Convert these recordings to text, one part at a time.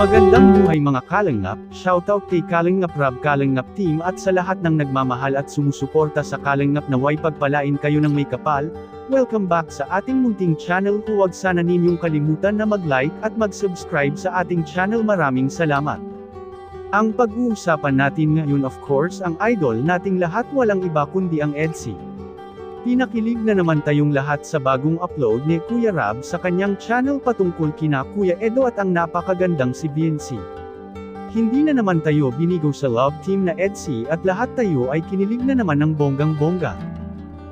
Magandang buhay mga kalingap, shoutout kay Kalingap Rab Kalingap Team at sa lahat ng nagmamahal at sumusuporta sa Kalingap na way pagpalain kayo ng may kapal. Welcome back sa ating munting channel. Huwag sana ninyong kalimutan na mag-like at mag-subscribe sa ating channel. Maraming salamat. Ang pag-uusapan natin ngayon of course ang idol nating lahat, walang iba kundi ang EDSI. Pinakilig na naman tayong lahat sa bagong upload ni Kuya Rab sa kanyang channel patungkol kina Kuya Edo at ang napakagandang si Viency. Hindi na naman tayo binigo sa love team na EDSI at lahat tayo ay kinilig na naman ng bonggang-bongga.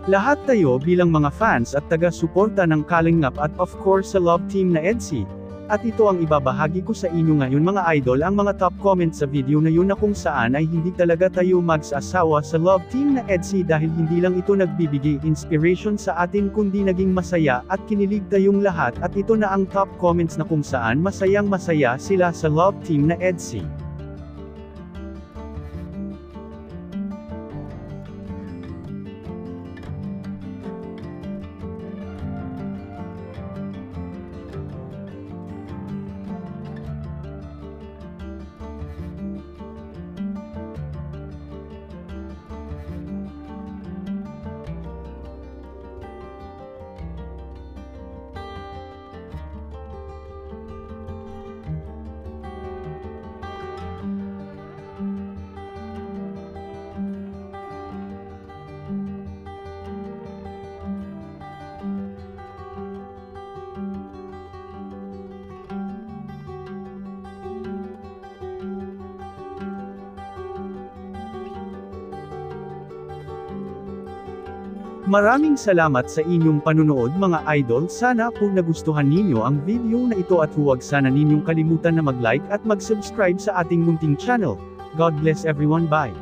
Lahat tayo bilang mga fans at taga-suporta ng Kalingap at of course sa love team na EDSI. At ito ang ibabahagi ko sa inyo ngayon mga idol, ang mga top comments sa video na yun na kung saan ay hindi talaga tayo magsasawa sa love team na EDSI dahil hindi lang ito nagbibigay inspiration sa atin kundi naging masaya at kinilig tayong lahat, at ito na ang top comments na kung saan masayang masaya sila sa love team na EDSI. Maraming salamat sa inyong panunood mga idol. Sana po nagustuhan ninyo ang video na ito at huwag sana ninyong kalimutan na mag-like at mag-subscribe sa ating munting channel. God bless everyone, bye!